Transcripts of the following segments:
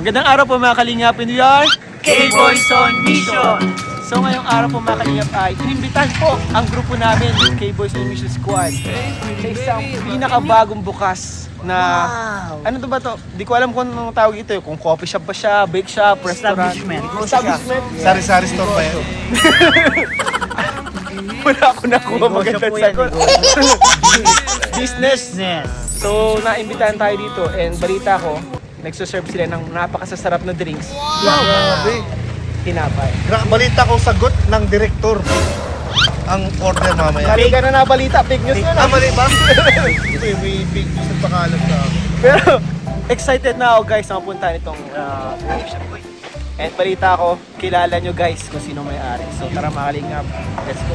Magandang araw po mga kalingap, we are K-Boys on Mission! So ngayong araw po mga kalingap ay inimbitan po ang grupo namin, K-Boys on Mission Squad, sa isang pinakabagong bukas na, ano to ba to? Di ko alam kung anong tawag ito, kung coffee shop ba siya, bake shop, restaurant. Establishment. Sari-sari store pa yan. Wala ako nakuha magandang sagot. Business. So, naimbitahan tayo dito and balita ko, nagsuserve sila ng napakasasarap na drinks. Grabe. Tinapay. Balita ko sagot ng direktor ang order mamaya. Kali ka na nabalita, fake news yun. Mali ba? Ito yung may big news at pakalat na. Pero, excited na ako guys na mapunta nitong coffee shop. And balita ko, kilala nyo guys kung sino may-ari. So, tara mga kalingap. Let's go.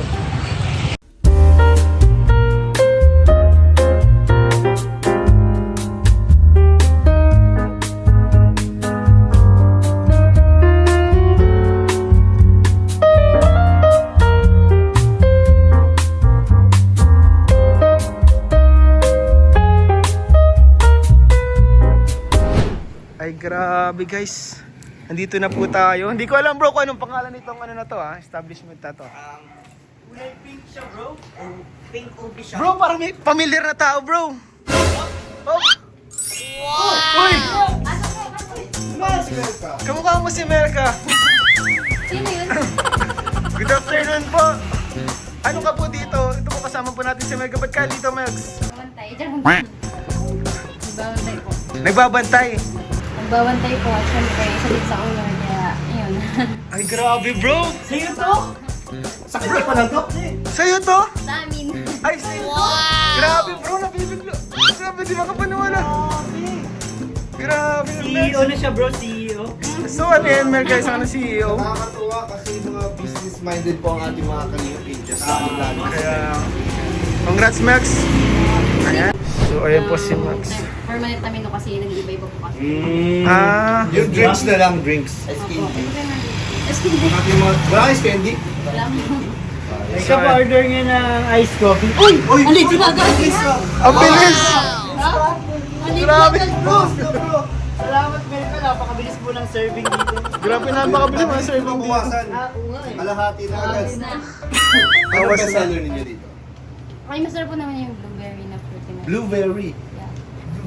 Ay grabe guys. Nandito na po tayo. Hindi ko alam bro kung anong pangalan nitong ano na to establishment na to. Kulay pink siya, bro. Pink ubi siya. Bro, parang may familiar na tao bro. Oh. Wow! Uy! Kamukha mo si Melka. Sino yun? Good afternoon po. Ano ka po dito? Ito po kasama po natin si Melka. Ba't ka dito, Melks? Nagbabantay. Nagbabantay po. Nagbabantay. Nagbabantay po at syempre isa din sa owner kaya yun. Ay grabe bro. Sa'yo to? Sakit pa lang to? Sa'yo to? Sa amin. Ay, sa'yo to? Grabe bro, nabibiglo. Grabe, di makapaniwala. Grabe. CEO na siya, bro. CEO. So ano yan, Mel guys? Ano CEO? Nakakatuwa kasi mga business-minded po ang ating mga kalingapin. Just sa ating lalo. Kaya, congrats Max. Ayan. So ayan po si Max. Permanent namin no kasi nag-iba-iba po kasi. Yung drinks na lang, drinks. Opo. Skin day. Ating mga, wala ice candy? Wala mo. Nagka-order niya ng iced coffee. Uy! Uy! Alin, gumagawin na? Ang bilis! Alin, Grabe. Bro! Salamat, Melka. Napakabilis mo ng serving dito. Grabe na, makabilis mga serving dito. Buwasan. Oo nga eh. Kalahati na agad. Na. Ano ba seller ninyo dito? Okay, masarap po naman yung blueberry na fruit na. Blueberry. Yeah.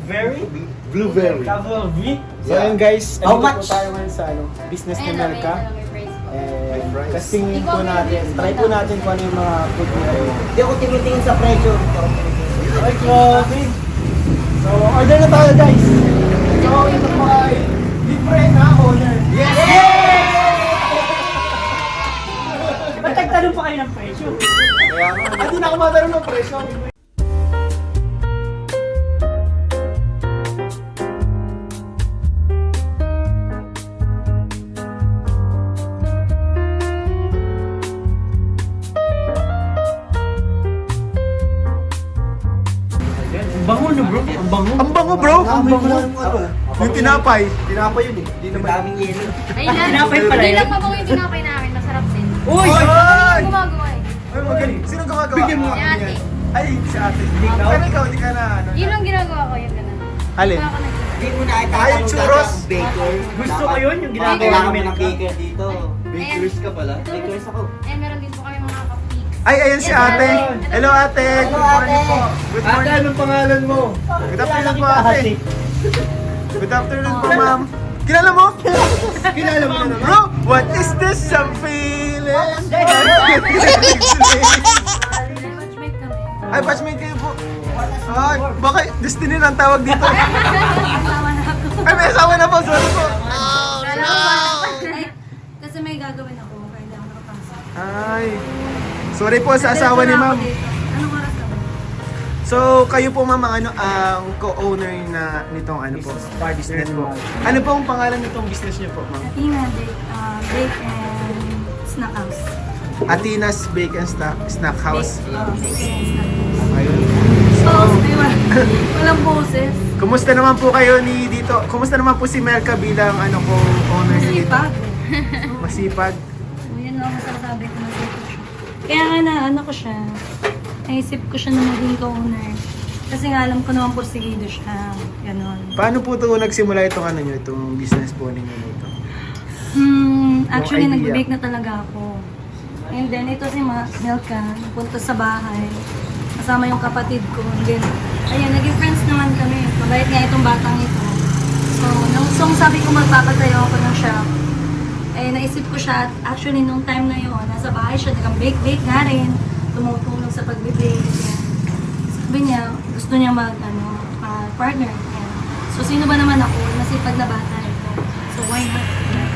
Very? Blueberry. Capital V? So ayun guys, How andito po much? tayo ngayon sa business ni Ayun, Melka. may price po. Eh, price. kasingin po natin, try po natin kung ano yung mga food nito. Hindi ako tinitingin sa presyo. Ay, grabe! So, order na tayo guys! So, ito po ay libre na owner. Yes! Ba't nagtanong pa kayo ng presyo? Kaya nga, hindi na ako matanong ng presyo. Ang bango na, bro. Ang bango. Ang bango bro! Ang bango! Yung tinapay. Tinapay yun eh. Hindi naman. Daming yelo. Ayun lang. Tinapay pala Hindi yun. lang mabango yung tinapay namin. Masarap din. Uy! Ay! Yung gumagawa eh. Ay, magaling. Sino gumagawa? Bigyan mo Si ate. Ay, si ate. Ikaw? Pero ikaw, hindi ka na ano. Yun ang ginagawa ko, yung ganun. Alin? Wala ko nag- Hindi mo na Ay, itatanong churros. ang baker. Gusto ko yun, yung ginagawa Kailangan namin mo ng ng baker dito. Bakeries ka pala. Ito, Bakeries ako. Eh, meron din po kami mga cupcakes. Ay, ayan si ate. Hello ate. Good morning po. Good Ate, morning. anong pangalan mo? Good afternoon po ate. Good afternoon po ma'am. Kilala mo? Kilala mo na naman. Bro, what is this I'm feeling? Matchmate kami. Ay, batchmate kayo po. Ay, baka destiny lang tawag dito. Asawa na ako. Ay, may asawa na po. Sorry po. Ay, kasi may gagawin ako, kaya hindi ako nakapasok. Ay, sorry po sa asawa ni ma'am. Anong oras na ba? So, kayo po ma'am ang ang co-owner na nitong ano po, business po. Ano po ang pangalan nitong business niyo po, ma'am? Athena Bake and Snack House. Atina's Bake and Snack House. Bake and Snack House. Ayun. So, walang boses. Kumusta naman po kayo ni dito? Kumusta naman po si Melka bilang ano po owner niyo dito? Sipag. Masipag. Yun lang masasabi ko, masipag siya. Kaya nga na, ano ko siya, naisip ko siya na maging co-owner. Kasi nga alam ko naman porsigido siya. Ganon. Paano po ito nagsimula itong ano nyo, itong business po ninyo nito? Actually, idea. nag-bake na talaga ako. And then, ito si Milka, punta sa bahay. Kasama yung kapatid ko. And then, ayun, naging friends naman kami. Mabait nga itong batang ito. So, sabi ko magpapatayo ako ng shop, eh, naisip ko siya, at actually, nung time na yun, nasa bahay siya, nag-bake nga rin. Tumutulong sa pag-bake. Sabi niya, gusto niya partner. Yan. So, sino ba naman ako? Nasipag na bata ito. So, why not? Yan.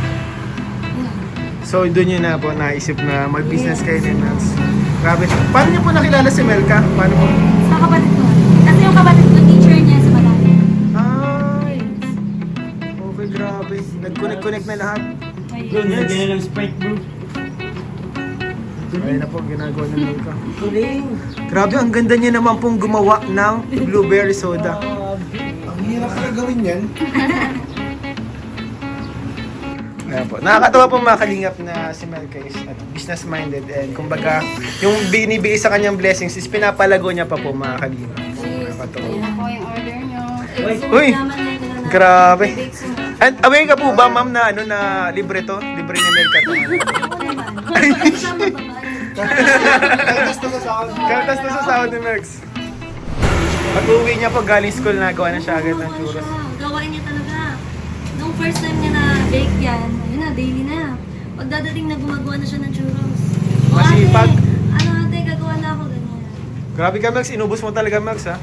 So doon nyo na po naisip na mag-business kayo din. Grabe. Paano nyo po nakilala si Melka? Paano po? Sa kapatid ko. Kasi yung kapatid ko, teacher niya sa Malayo. Ay! Okay, grabe. Nag-connect na lahat. Doon, lagyan na ng Sprite bro. Ayun na po, ginagawa ng Melka. Grabe, ang ganda niya naman pong gumawa ng blueberry soda. Ang hirap na gawin yan. Ayan po. Nakakatawa po mga kalingap na si Melka is business-minded and kumbaga, yung binibigay sa kanyang blessings is pinapalago niya pa po mga kalingap. Nakakatawa. Ayan po yung order niyo. Uy! Grabe. And aware ka po ba ma'am na na libre to? Libre ni Melka to. Kaltas na sa sound. Kaltas na sa sahod ni Melks. Pag uwi niya po galing school, nagawa na siya agad ng churros. Gawain niya talaga. Nung first time niya na-bake yan, ayun na, daily na. Pagdadating na gumagawa na siya ng churros. O Masipag. ate, gagawa na ako ganyan. Grabe ka Melks, inubos mo talaga Melks ha.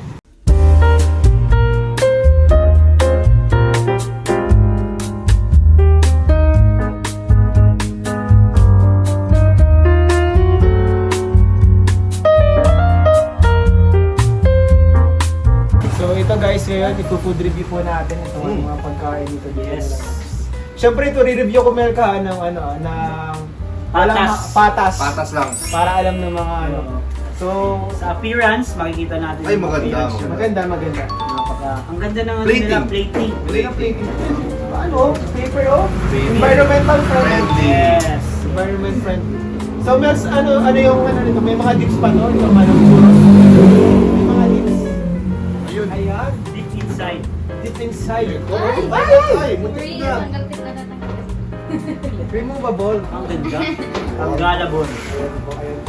So ito guys, ngayon ipo-food review po natin itong mga pagkain dito. Yes. Siyempre ito re-review ko Melka ng Patas. patas. Patas lang. Para alam ng mga ano. So Sa appearance, makikita natin Ay, yung maganda, appearance. maganda. Ang ganda ng ano Plating. nila, plating. Ano? Paper oh? Environmental friendly. Yes. Environment friendly. So Mels, ano yung ano nito? May mga dips pa no? Yung ano churros. May mga dips. Ayun. Ayan. Deep inside. Deep inside. Ay, mutik na. Removable. Ang ganda. Ang galabon.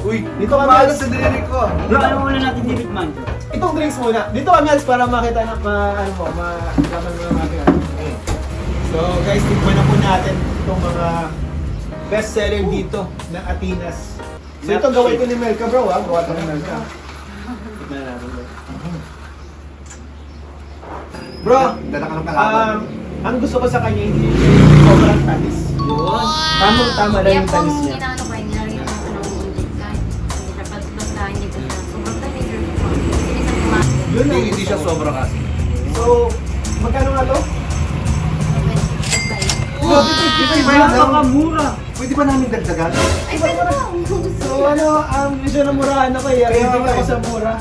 Uy, Dito ka maalas Mels. sa delivery ko. Bro, ano muna natin dinikman? Itong drinks muna. Dito ka Mels para makita na malaman mo natin. So guys, tikman na po natin itong mga best seller dito ng Atinas. So ito gawin ko ni Melka bro ha. Gawa ko ni Melka. Tikman na natin. Bro, Dala ka ng kalaban. ang gusto ko sa kanya hindi yung sobrang tamis. Yun. Tamang-tama lang yung tamis niya. Inaano ko yung nilagay ko basta hindi ko siya sobrang tanig. Yun ang Hindi siya sobra kasi. So, magkano nga to? Napakamura. Pwede ba namin dagdagan? Ay, pwede mo! So ano, medyo namurahan ako eh. Rating ako sa mura.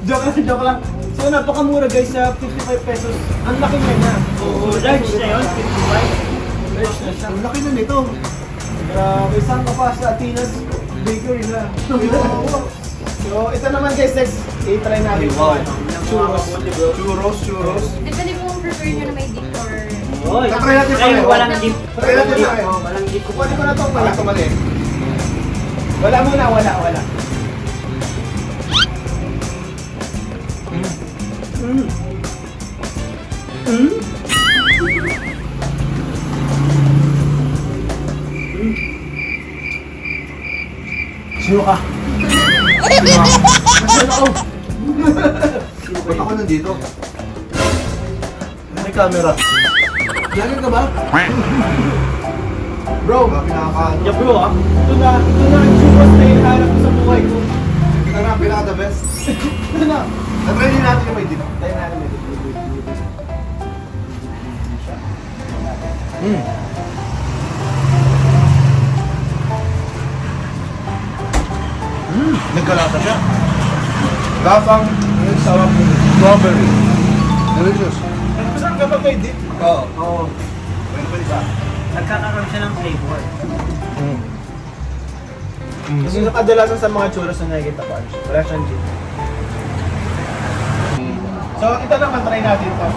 joke lang. So napakamura guys, sa 55 pesos. Ang laki niya na. Oo, large na yun, 55. Large na siya. Ang laki na nito. Grabe, saan ka pa sa Atinas Bakery na. So ito naman guys, next i-try natin. Wow. Churros. Churros. Depende po kung prefer nyo na may dip or... Oy, Try natin ay, pareho. walang dip. Try natin Walang dip. pareho. Walang dip. Kukunin ko na itong Wala pala. ka mali. Wala muna, wala. Sino ka? Ba't ako nandito? May camera. Vlogger ka ba? Bro, Baka pinaka... Yeah, bro, ah. ito na ang churros na hinahanap ko sa buhay ko. Pinaka the best. Ito na. Na-try din natin yung may dito. Tayo natin medyo. Nagkalata siya. Gapang, sarap strawberry. Delicious. Masarap kapag may dip. Oo. Oo. Pwede ba? Nagkakaroon siya ng flavor. Kasi kadalasan sa mga churros na nakikita ko, wala siyang dip. So, ito naman, try natin to.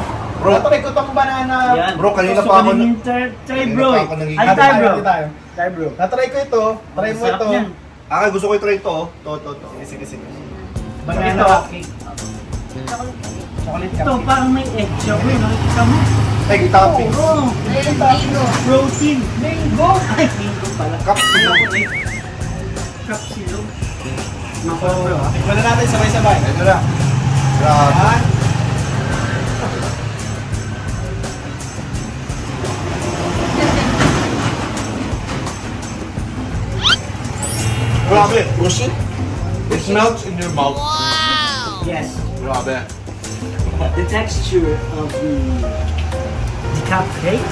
Bro. Try ko tong banana. Bro, kanina Gusto pa ko ako din na- yung try kanina bro. pa ako nangigil. Ay, try bro. tayo. Try bro. Na-try ko ito. Try mo Sarap ito. yan. Gusto ko i-try ito, oh. To. Sige. Banana Ito. cake. Chocolate Ito, cupcake. parang may egg siya bro. Nakikita mo? Egg toppings. Oo. Ayun, mango. Protein. Mango. Ay, mango pala. Capsule. Capsule. So, tikman na natin sabay-sabay. Ito na. Grabe. Yan. Grabe. Crunchy. It melts in your mouth. Yes. Grabe. The texture of the cupcake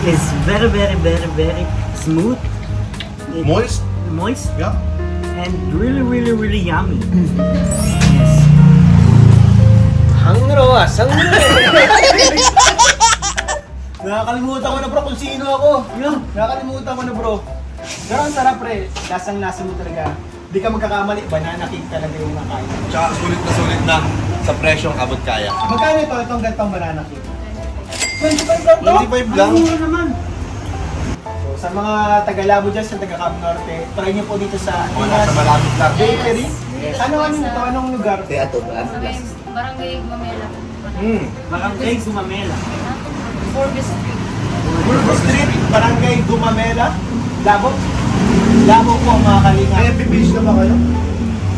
is very smooth. It's Moist. moist Yeah. and really yummy. Yes. Hangro. Nakakalimutan ko na bro kung sino ako. Yun. Nakakalimutan ko na bro. Pero ang sarap pre. Lasang-lasa mo talaga. Di ka magkakamali. Banana cake talaga yung nakain. Tsaka sulit na sa presyong abot kaya. Magkano ito? Itong gantong banana cake. 25 lang to? 25 lang. Ang mura naman. So, sa mga taga-Labo dyan, sa taga-Cam Norte, try nyo po dito sa Mga nasa malapit lang. Bakery. Yes. Ano ito? Anong lugar? Teatro ba? Sa may Barangay Mamela. Barangay Gumamela. Forbes Street. Burgos Street, Barangay Dumamela, Labo. Labo po ang mga kalinga. May FB na ba kayo?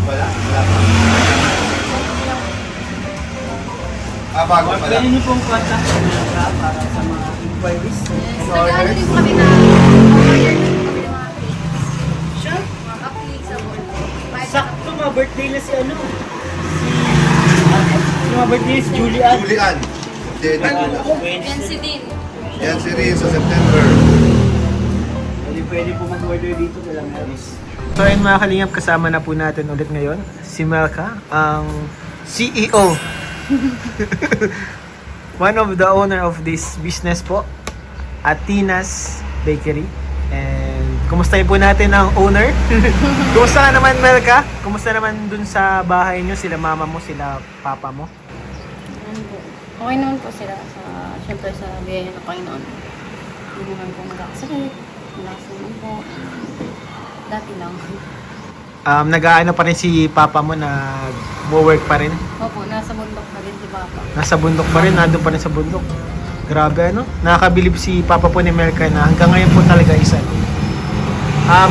Wala pa. Bago pala. Pwede niyo pong contact sa para sa mga inquiries. Yes. Nag-ano din po kami na order din po kami ng mga cake. Sure. Mga cupcakes sa bowl. Sakto mga birthday na si ano. Si mga birthday si Julian. Julian. Yan si Dean. Yan si Riz sa September. Pwede po mag-order dito kay Meris. So ayun mga kalingap, kasama na po natin ulit ngayon si Melka, ang CEO. One of the owner of this business po, at Tina's Bakery. And kumustahin po natin ang owner. Kumusta ka naman Melka? Kumusta naman dun sa bahay nyo, sila mama mo, sila papa mo? Okay naman po sila syempre sa biyaya ng Panginoon. Hindi naman po magkakasakit. Malakas naman po. Dati lang. Nag-aano pa rin si papa mo, nag-work pa rin? Opo, nasa bundok pa rin si Papa. Nasa bundok pa rin, nandun pa rin sa bundok. Grabe ano, nakakabilib si papa po ni Melka na hanggang ngayon po talaga isa.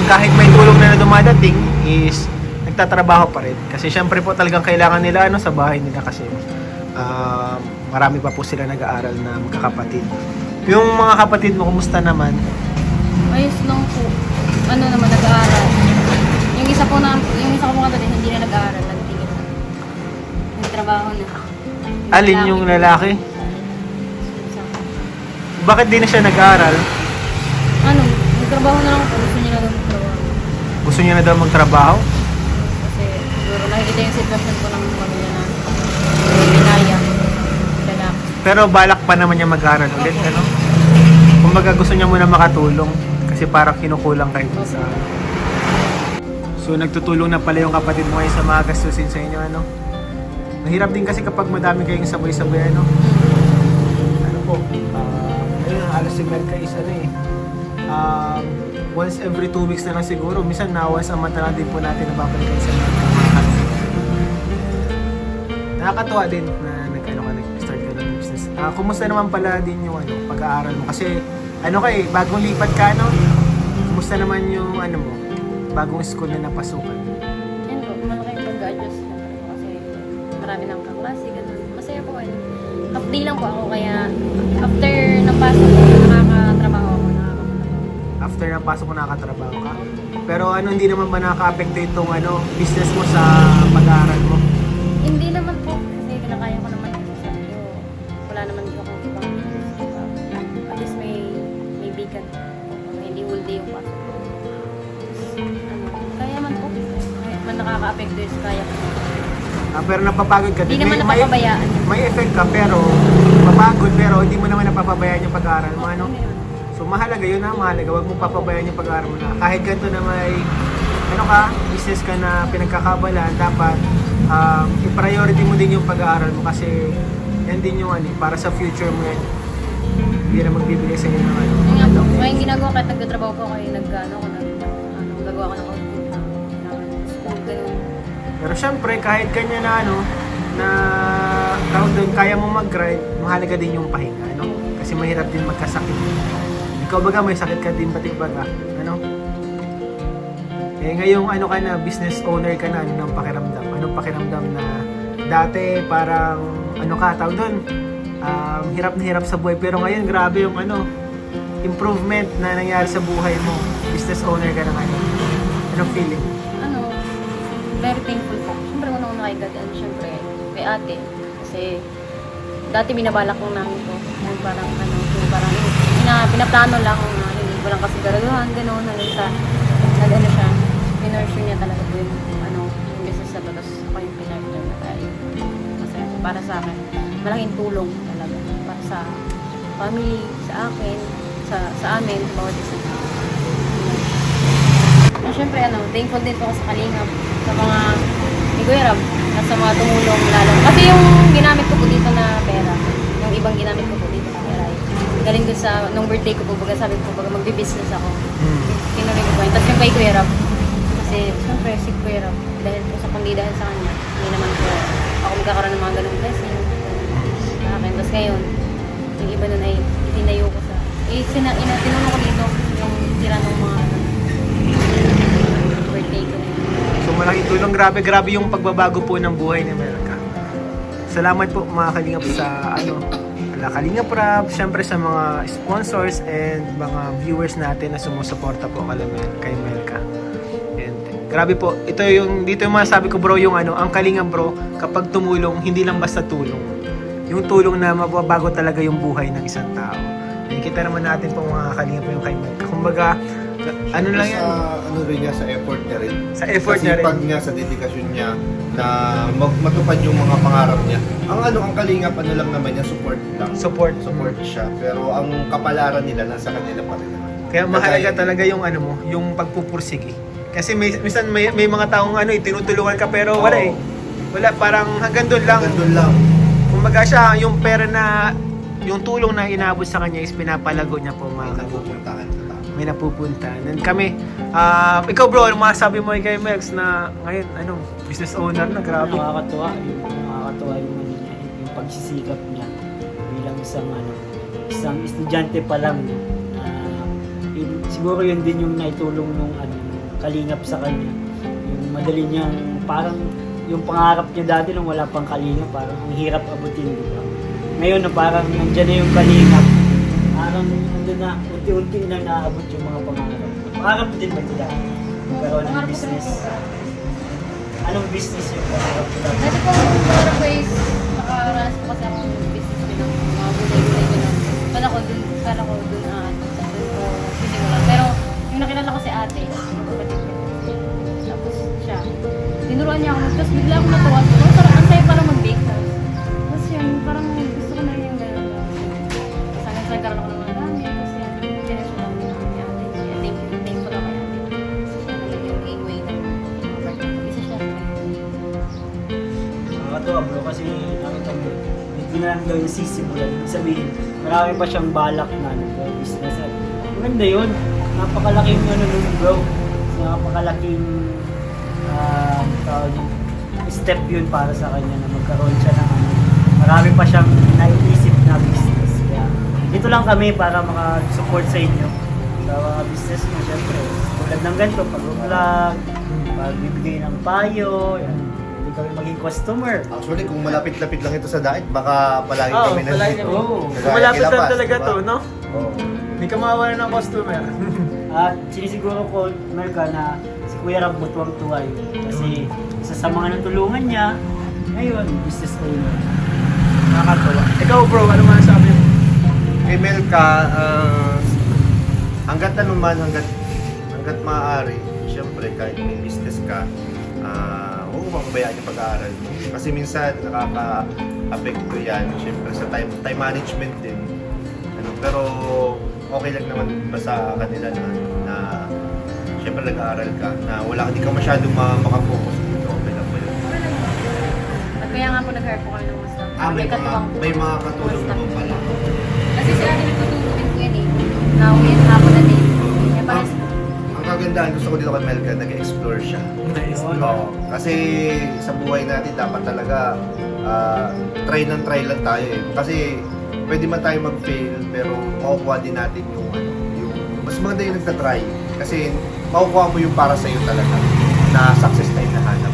Kahit may tulong na dumadating is nagtatrabaho pa rin. Kasi syempre po talagang kailangan nila ano sa bahay nila kasi marami pa po sila nag-aaral na magkakapatid. Yung mga kapatid mo, kumusta naman? Ayos lang po. Ano naman, nag-aaral. Yung isa po kapatid, hindi na nag-aaral. Nagtigil na. Nagtrabaho na. Alin yung lalaki? Isa. Bakit di na siya nag-aaral? Ano, nagtrabaho na lang po. Gusto niya na daw magtrabaho. Gusto niya na daw magtrabaho? Kasi siguro nakikita yung sitwasyon ko ng pamilya na binaya. Lalaki. Pero balak pa naman niya mag-aaral ulit, ano? Kumbaga gusto niya muna makatulong kasi parang kinukulang kayo dun sa... So nagtutulong na pala yung kapatid mo ngayon sa mga gastusin sa inyo, ano? Mahirap din kasi kapag madami kayong sabay-sabay, ano? Ano po? Ayun, halos si Melka is ano eh. Once every 2 weeks na lang siguro. Minsan na once a month na lang din po natin nababalikan sa mga nakakatuwa din na nag-start ka ng business. Kumusta naman pala din yung ano, pag-aaral mo? Kasi ano ka eh, bagong lipat ka, no? Kumusta naman yung ano mo, bagong school na napasukan? Yan po, malaki yung pag-adjust syempre po kasi marami ng kaklase, ganun. Masaya po kayo. Half day lang po ako kaya after napasok ko, nakakatrabaho ako. After ng pasok mo nakakatrabaho ka? Pero ano, hindi naman ba nakaka-apekto itong ano, business mo sa pag-aaral mo? Hindi naman po kasi kinakaya ko naman ito sa iyo. Wala naman din akong ibang business. At least may bigan. Hindi whole day yung pasok ko. Ano, kaya man po. Kahit man nakaka-apekto yun, kaya ko. Pero napapagod ka Hindi din. naman napapabayaan. May effect ka pero mapagod pero hindi mo naman napapabayaan yung pag-aaral mo, ano? So mahalaga yun na, mahalaga. Huwag mong papabayaan yung pag-aaral mo na. Kahit ganito na may, ano ka, business ka na pinagkakabalan, dapat i-priority mo din yung pag-aaral mo kasi yan din yung ano, para sa future mo yan. Hindi na magbibigay sa inyo ng ano. Yun nga po, kaya yung ginagawa kahit nagtatrabaho po kayo, gagawa ko ng school, ganun. Pero syempre, kahit ganyan na ano, na tawag doon, kaya mo mag-grind, mahalaga din yung pahinga, no? Kasi mahirap din magkasakit. Ikaw baga, may sakit ka din pati baga, ano? Eh ngayong ano ka na, business owner ka na, ano nang pakiramdam? Anong pakiramdam na dati parang, ano ka, tawag doon, hirap na hirap sa buhay, pero ngayon grabe yung ano, improvement na nangyari sa buhay mo. Business owner ka na ngayon. Anong feeling? Ano, very thankful po. Siyempre, unang-una kay God and siyempre kay ate. Kasi dati binabalak ko namin to. Yung parang pinaplano lang, hindi ko lang kasi garaduhan, gano'n. Hanggang sa, nag-ano siya, pinurse niya talaga po yung, yung business na to. Tapos ako yung pinurse na tayo. Kasi para sa akin, malaking tulong talaga. Para sa family, sa akin, sa amin, sa bawat isa. And syempre, thankful din po ako sa Kalingap, sa mga ni Kuya Rab, at sa mga tumulong lalo. Kasi yung ginamit ko po dito na pera, yung ibang ginamit ko po dito na pera, galing doon sa, nung birthday ko po, sabi ko po, magbi-business ako. Tinuloy ko po yun. Tapos yung kay Kuya Rab, kasi syempre si Kuya Rab, dahil po sa kundi dahil sa kanya, hindi naman po ako magkakaroon ng mga ganung blessing sa akin. Tapos ngayon, yung iba nun ay itinayo ko sa, tinulong ko dito yung tira ng mga birthday ko na yun. So malaking tulong, grabe yung pagbabago po ng buhay ni Melka. Salamat po mga Kalingap sa Kalingap Rab, syempre sa mga sponsors and mga viewers natin na sumusuporta po kay Melka. And grabe po, dito yung masasabi ko bro, yung ang Kalingap bro, kapag tumulong, hindi lang basta tulong. Yung tulong na mababago talaga yung buhay ng isang tao. Nakikita naman natin po mga Kalingap yung kay Melka. Kumbaga, ano lang yan? Ano rin niya, sa effort niya rin. Sa effort niya rin. Sa sipag niya, sa dedikasyon niya, na matupad yung mga pangarap niya. Ang Kalingap, lang naman niya, support lang. Support. Support siya. Pero ang kapalaran nila, nasa kanila pa rin naman. Kaya mahalaga talaga yung yung pagpupursige. Kasi minsan may mga taong tinutulungan ka pero wala eh. Wala, parang hanggang doon lang. Hanggang doon lang. Kumbaga siya, yung pera na, yung tulong na inaabot sa kanya is pinapalago niya po May mga napupuntahan sa tao. may napupunta. And kami, ikaw bro, ano masasabi mo kay Mex na ngayon, business owner na, grabe. Nakakatuwa yung yung pagsisikap niya bilang isang estudyante pa lang. Siguro yun din yung naitulong nung Kalingap sa kanya. Yung madali niyang parang yung pangarap niya dati nung wala pang Kalingap, parang ang hirap abutin, di ba? Ngayon na parang nandiyan na yung Kalingap, parang nandun na unti-unti na naabot yung mga pangarap. Pangarap din ba nila? Magkaroon ng business. Anong business yung pangarap nila? Dati po, para ko is, nakaranas po kasi akong business din ng mga gulay-gulay gano'n. Kala ko dun ko sisimulan. Pero, yung nakilala ko si ate, yung kapatid ko. Tapos siya, tinuruan niya ako, tapos bigla akong natuwa. Parang ang sayo parang mag-bake. Tapos yun, parang gusto ko na rin yung gano'n. Tapos hanggang sa nagkaroon ako ng mga dami. Tapos yan, pinasyo lang din ako ni ate. Kaya thankful ako kay ate. Kasi siya naging yung gateway ng mga birthday ko. Isa siya. Nakakatuwa bro kasi nakita mo, hindi na lang daw yung sisimulan. Ibig sabihin, marami pa siyang balak na business. At maganda yun. Napakalaking nun bro. Napakalaking step yun para sa kanya na magkaroon siya ng marami pa siyang naiisip na business. Kaya dito lang kami para maka-support sa inyo sa mga business mo. Siyempre, tulad ng ganito, pag-vlog, pagbibigay ng payo, yan. Hindi kami maging customer. Actually, kung malapit-lapit lang ito sa diet, baka palagi kami nandito. Kung malapit lang talaga diba? to, no? Oo. Hindi ka mawawala ng customer. At sinisiguro ko, Melka, na si Kuya Rab mutuwang-tuwa yun. Kasi isa sa mga natulungan niya, ngayon, business owner. Nakakatawa. Ikaw bro, ano masasabi mo? Kay Melka, hanggat hanggat maaari, syempre kahit may business ka, huwag mo pabayaan yung pag-aaral mo. Kasi minsan nakaka-apekto yan, syempre sa time management din. Pero okay lang naman ba sa kanila na syempre nag-aaral ka, na hindi ka masyadong makafocus dito, okay lang ba yun? At kaya nga po nag-hire po kami ng mga staff. May mga katulong naman pala. Kasi sila din nagtutulong din po yan eh. Now, yan, hapon na din. Kaya parang, Ang kagandahan, gusto ko dito kay Melka, nag-explore siya. Nice. Oo. Kasi sa buhay natin, dapat talaga try lang tayo eh. Kasi pwede man tayo mag-fail, pero makukuha din natin yung mas maganda yung nagtatry. Kasi makukuha mo yung para sa'yo talaga na success na hinahanap.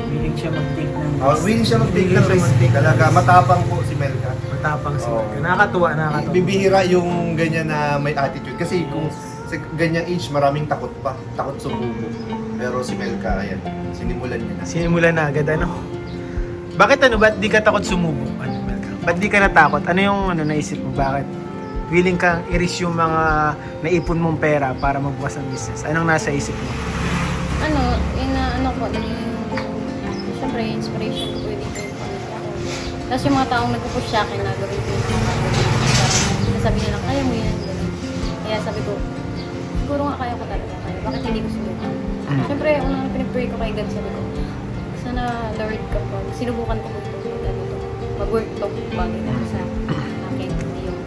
Willing siya mag-take ng Willing siya mag-take ng risk. Talaga, matapang po si Melka. Matapang si Oo. Melka. Nakakatuwa. Bibihira yung ganyan na may attitude. Kasi kung sa ganyang age, maraming takot pa. Takot sumubo. Pero si Melka, ayan, sinimulan niya na. Sinimulan na agad, ano? Bakit ba't di ka takot sumubok? Ano, Melka? Ba't di ka natakot? Ano yung naisip mo? Bakit? Willing kang i-risk yung mga naipon mong pera para magbukas ng business. Anong nasa isip mo? syempre, inspiration ko dito yung pamilya ko. Tapos yung mga taong nagpo-push sa akin na gawin ko yung mga kaya. Nasabi nila, kaya mo yan, gawin. Kaya sabi ko, siguro nga kaya ko talaga. Kaya bakit hindi ko subukan? Syempre, unang pinag-pray ko kay God, sabi ko, sana Lord kapag sinubukan ko ito, mag-work to bagay na sa akin. Hindi yung,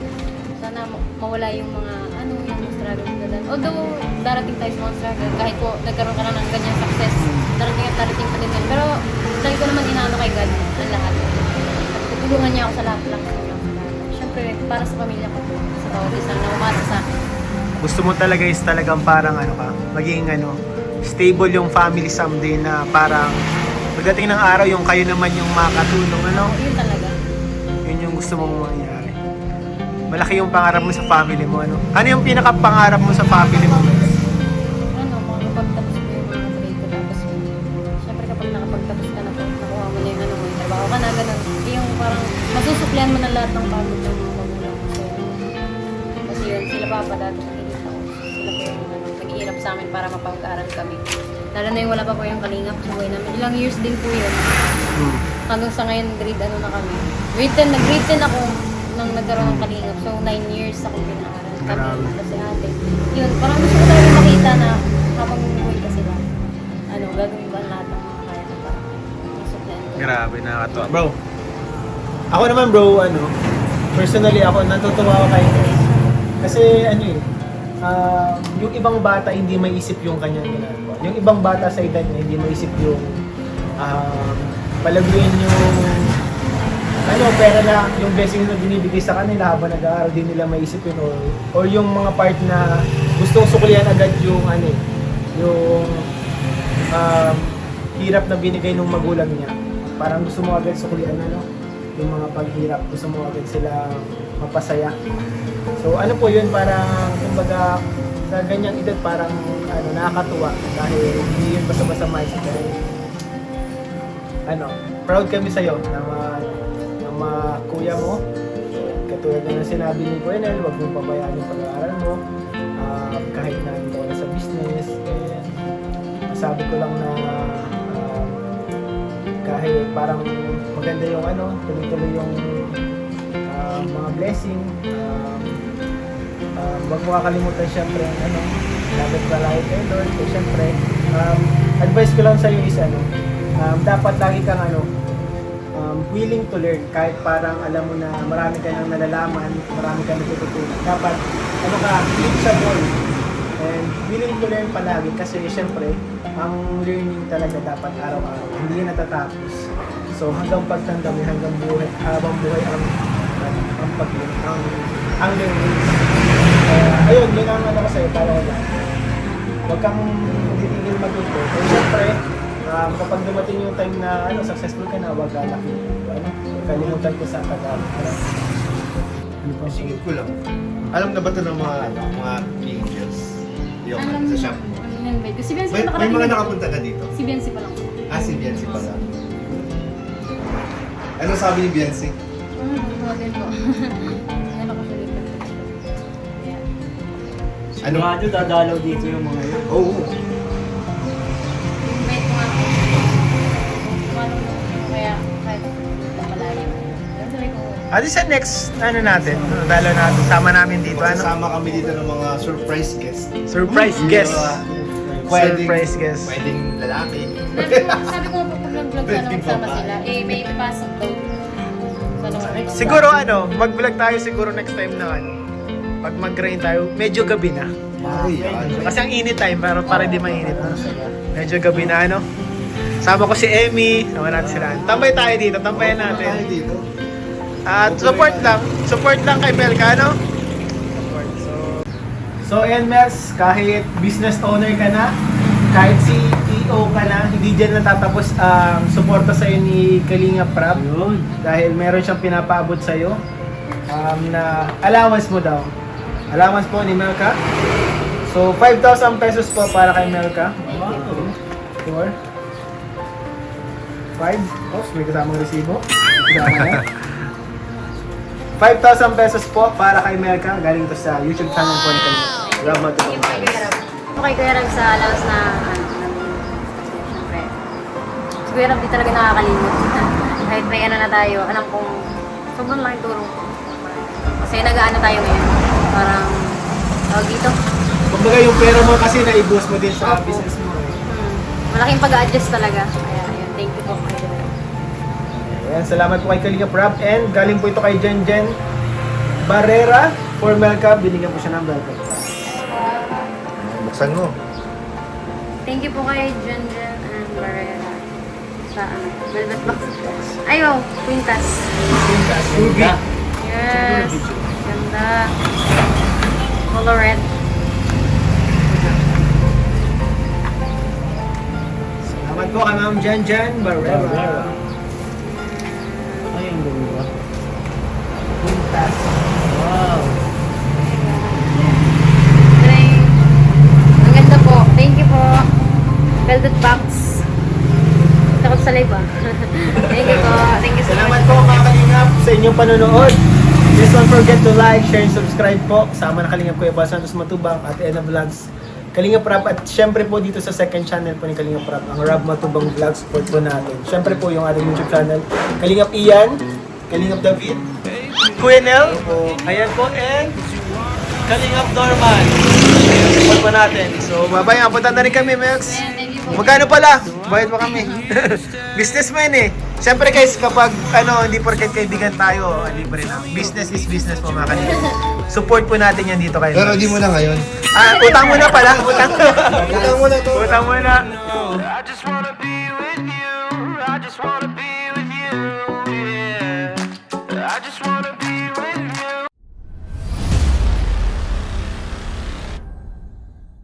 sana mawala yung mga, yung struggle ko na. Although, darating tayo sa mga struggle, kahit po nagkaroon ka na ng ganyan success, darating pa din yan. Pero, lagi ko naman inaano kay God ang lahat. At tutulungan niya ako sa lahat lang. Siyempre, para sa pamilya ko, sa bawat isa na umasa sa akin. Gusto mo talaga is talagang parang maging stable yung family someday na parang pagdating ng araw yung kayo naman yung makatulong, Yun talaga. Yun yung gusto mong mangyari. Malaki yung pangarap mo sa family mo, Ano yung pinaka-pangarap mo sa family mo? Makapagtapos ko yung mga grade ko. Tapos, siyempre kapag nakapagtapos ka na po, nakuha mo na yung may trabaho ka na, ganun. Yung parang masusuklian mo na lahat ng pagod ng mga magulang mo sa'yo. Kasi yun, sila papa dati nakikita ko. Sila po yung nag-iirap sa amin para mapag-aral kami. Lalo na yung wala pa po yung kalingap sa buhay namin. Ilang years din po yun. Hanggang sa ngayon, grade na kami. Nag-grade 10 ako nang nagkaroon ng kalingap. So, 9 years ako pinaaral kami. Kasi ate. Yun, parang gusto ko talaga makita na habang buhay ka sila. Gagawin ba lahat ng mga kaya ko para masuklian ko. Grabe, nakakatuwa. Bro, ako naman personally ako, natutuwa ako kay Chris. Kasi yung ibang bata hindi maisip yung kanyang ginagawa. Yung ibang bata sa edad niya hindi maisip yung palaguin yung pera na yung blessing na binibigay sa kanila habang nag-aaral, din nila maisip yun or yung mga part na gustong suklian agad yung yung hirap na binigay ng magulang niya. Parang gusto mo agad suklian yung mga paghirap, gusto mo agad sila mapasaya. So po yun, parang kumbaga sa ganyang edad parang nakakatuwa dahil hindi yun basta-basta mindset. Proud kami sa'yo na mga kuya mo. Katulad na sinabi ni Kuya Nel, huwag mong pabayaan yung pag-aaral mo. Kahit na ito na sa business. And masabi ko lang na kahit parang maganda yung tuloy-tuloy yung mga blessing. Huwag mo kakalimutan syempre dapat palagi kay Lord. So syempre, advice ko lang sa iyo is dapat lagi kang willing to learn. Kahit parang alam mo na marami ka nang nalalaman, marami ka natututunan. Dapat teachable and willing to learn palagi kasi syempre ang learning talaga dapat araw-araw. Hindi yan natatapos. So hanggang pagtanda mo, hanggang buhay, habang buhay ang learning. Ayun, yun ang ko sa'yo, para ko lang. Huwag kang titigil matuto. And syempre, kapag dumating yung time na successful ka na, huwag lalaki. Kalimutan ko sa pag-aaral. Singit ko lang. Alam na ba ito ng mga angels? Yung sa shop mo? Si Biancy May pa mga nakarating. nakapunta na dito? Si Biancy pa lang. Si Biancy pala. Ano sabi ni Biancy? Din po. Ano ko siya dito? Ano? Sigurado dadalaw dito yung mga yun. Oo. Invite ko nga ako. Kaya kahit napalayo. Pero sabi ko, At sa next, natin, dalaw natin, sama namin dito, Magsasama kami dito ng mga surprise guest. Surprise guest. Pwedeng, Surprise guest. Pwedeng lalaki. sabi ko nga po pag nag-vlog sana magsama sila, may ipapasok daw Siguro mag-vlog tayo siguro next time na pag mag-grind tayo, medyo gabi na. Kasi ang init time, pero para di mainit. Medyo gabi na, Sama ko si Emmy, sama natin sila. Tambay tayo dito, tambayan natin. At support lang kay Melka, Support. So ayan, Mels, kahit business owner ka na, kahit CEO ka na, hindi dyan natatapos ang suporta sa'yo ni Kalinga Prab. Dahil meron siyang pinapaabot sa'yo na allowance mo daw. Allowance po ni Melka. So, 5,000 pesos po para kay Melka. 4 5. Oh, may kasamang resibo. Kasama na. 5,000 pesos po para kay Melka. Galing to sa YouTube channel po ni Kalinga. Salamat po. Okay, Kuya Rab, sa allowance na, siyempre, si Kuya Rab di talaga nakakalimot. Kahit may na tayo, alam kong sobrang laking tulong ko. Kasi nag-aano tayo ngayon, parang, tawag dito, Kumbaga yung pera mo kasi na-i-boost mo din sa business mo. malaking pag-adjust talaga. Kaya, ayun, thank you po. Ayan, salamat po kay Kalinga Prab. And galing po ito kay Jen Jen Barrera for Melka. Binigyan po siya ng Melka. Buksan mo. Thank you po kay Jen Jen and Barrera sa Velvet Box. Ay, wow, Quintas. Yes, ganda. Color red. Salamat po kay Ma'am Jen Jen Barrera. Ay, ang ganda. Quintas. Wow. Ang ganda po. Thank you po. Velvet Box. Takot sa live ah. Thank you po. Thank you so Salamat much. po mga Kalingap sa inyong panonood. Please don't forget to like, share, and subscribe po. Sama na Kalingap Kuya Bal Santos Matubang at Ena Vlogs. Kalingap Rap at syempre po dito sa second channel po ni Kalingap Rap, ang Rap Matubang Vlogs support po natin. Syempre po yung ating YouTube channel, Kalingap Ian, Kalingap David, Kuya Nel, Ayan po, and Kalingap Norman. Support po natin. so babay, abutan na rin kami, Melks. Thank you po. Magkano pala? Bayad mo kami. Businessman eh. Siyempre guys, kapag hindi porket kaibigan tayo, libre na. Business is business po mga kanina. Support po natin yan dito kayo. Pero di mo na ngayon. Utang mo na pala. Utang. Tingnan mo na to. Utang mo na. I just wanna be